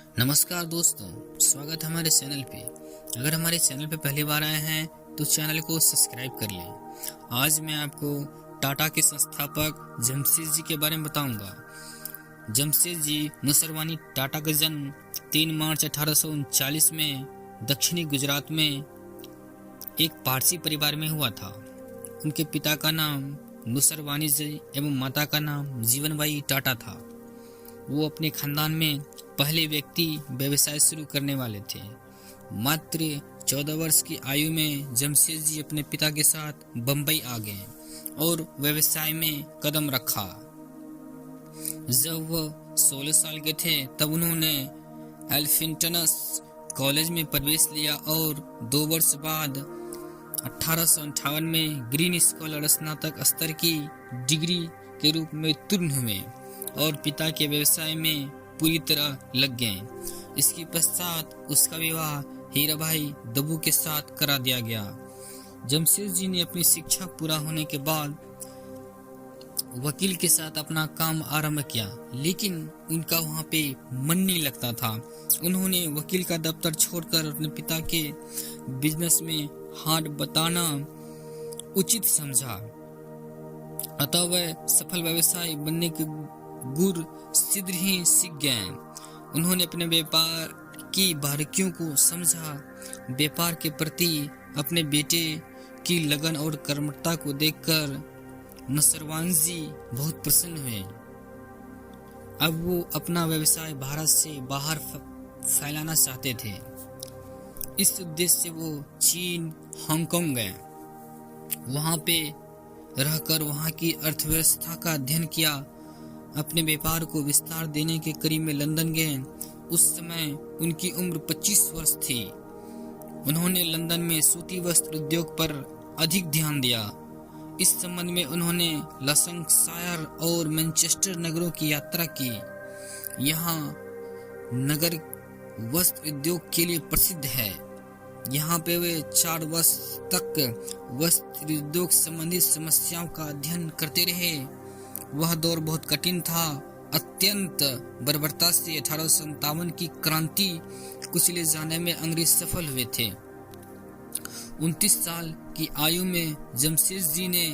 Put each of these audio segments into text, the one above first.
नमस्कार दोस्तों, स्वागत है हमारे चैनल पे। अगर हमारे चैनल पे पहली बार आए हैं तो चैनल को सब्सक्राइब कर लें। आज मैं आपको टाटा के संस्थापक जमशेद जी के बारे में बताऊंगा। जमशेद जी नसरवानी टाटा का जन्म 3 मार्च 1839 में दक्षिणी गुजरात में एक पारसी परिवार में हुआ था। उनके पिता का नाम नुसरवानी जी एवं माता का नाम जीवनबाई टाटा था। वो अपने खानदान में पहले व्यक्ति व्यवसाय शुरू करने वाले थे। मात्र 14 वर्ष की आयु में जमशेद जी अपने पिता के साथ बंबई आ गए और व्यवसाय में कदम रखा। जब वह 16 साल के थे तब उन्होंने एल्फिंटनस कॉलेज में प्रवेश लिया और 2 वर्ष बाद 1858 में ग्रीन स्कॉलर स्नातक स्तर की डिग्री के रूप में उत्तीर्ण हुए और पिता के व्यवसाय में पूरी तरह लग गए। इसके पश्चात उसका विवाह हीराभाई दबू के साथ करा दिया गया। जमशेद जी ने अपनी शिक्षा पूरा होने के बाद वकील के साथ अपना काम आरंभ किया, लेकिन उनका वहां पे मन नहीं लगता था। उन्होंने वकील का दफ्तर छोड़कर अपने पिता के बिजनेस में हाथ बटाना उचित समझा। अतः वह सफल व्यवसाय बनने के गुर शीघ्र ही सीख गए। उन्होंने अपने व्यापार की बारीकियों को समझा। व्यापार के प्रति अपने बेटे की लगन और कर्मठता को देखकर नसरवानी जी बहुत प्रसन्न हुए। अब वो अपना व्यवसाय भारत से बाहर फैलाना चाहते थे। इस उद्देश्य से वो चीन, हांगकांग गए। वहां पे रहकर वहां की अर्थव्यवस्था का अध्ययन किया। अपने व्यापार को विस्तार देने के करीब में लंदन गए। उस समय उनकी उम्र 25 वर्ष थी। उन्होंने लंदन में सूती वस्त्र उद्योग पर अधिक ध्यान दिया। इस संबंध में उन्होंने लंकाशायर और मैनचेस्टर नगरों की यात्रा की। यहाँ नगर वस्त्र उद्योग के लिए प्रसिद्ध है। यहाँ पे वे 4 वर्ष तक वस्त्र उद्योग संबंधित समस्याओं का अध्ययन करते रहे। वह दौर बहुत कठिन था। अत्यंत बर्बरता से 1857 की क्रांति कुचले जाने में अंग्रेज सफल हुए थे। 29 साल की आयु में जमशेद जी ने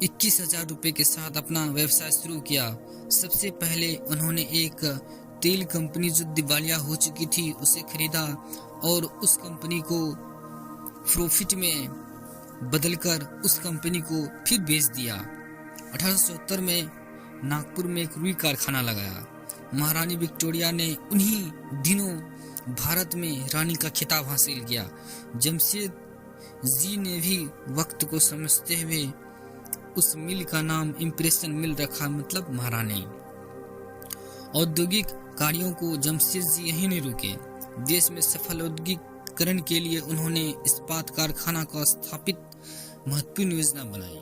21,000 रुपए के साथ अपना व्यवसाय शुरू किया। सबसे पहले उन्होंने एक तेल कंपनी जो दिवालिया हो चुकी थी उसे खरीदा और उस कंपनी को प्रॉफिट में बदलकर उस कंपनी को फिर बेच दिया। 1870 में नागपुर में एक रुई कारखाना लगाया। महारानी विक्टोरिया ने उन्हीं दिनों भारत में रानी का खिताब हासिल किया। जमशेद जी ने भी वक्त को समझते हुए उस मिल का नाम इंप्रेशन मिल रखा, मतलब महारानी। औद्योगिक कार्यों को जमशेद जी यहीं नहीं रुके। देश में सफल औद्योगिकरण के लिए उन्होंने इस्पात कारखाना को स्थापित महत्वपूर्ण योजना बनाई।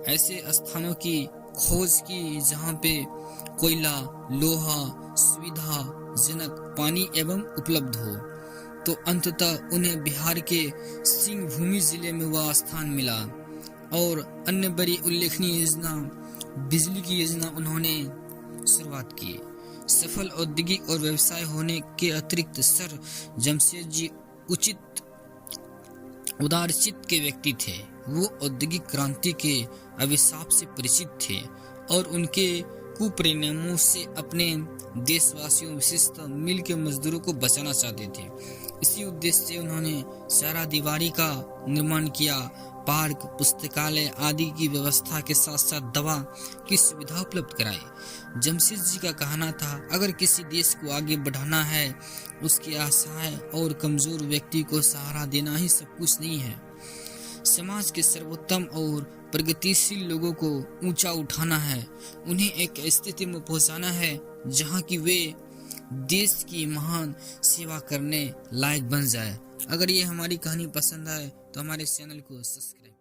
ऐसे स्थानों की खोज की जहां पे कोयला, लोहा, सुविधाजनक पानी एवं उपलब्ध हो। तो अंततः उन्हें बिहार के सिंहभूमि जिले में वह स्थान मिला और अन्य बड़ी उल्लेखनीय योजना, बिजली की योजना उन्होंने शुरुआत की। सफल औद्योगिक और व्यवसाय होने के अतिरिक्त सर जमशेद जी उदारचित्त के व्यक्ति थे। वो औद्योगिक क्रांति के अभिशाप से परिचित थे और उनके कुपरिणामों से अपने देशवासियों, विशेषतः मिल के मजदूरों को बचाना चाहते थे। इसी उद्देश्य से उन्होंने चारा दीवारी का निर्माण किया। पार्क, पुस्तकालय आदि की व्यवस्था के साथ साथ दवा की सुविधा उपलब्ध कराई। जमशेद जी का कहना था, अगर किसी देश को आगे बढ़ाना है, उसकी आशाएं और कमजोर व्यक्ति को सहारा देना ही सब कुछ नहीं है। समाज के सर्वोत्तम और प्रगतिशील लोगों को ऊंचा उठाना है। उन्हें एक स्थिति में पहुंचाना है जहां कि वे देश की महान सेवा करने लायक बन जाए। अगर ये हमारी कहानी पसंद आए तो हमारे चैनल को सब्सक्राइब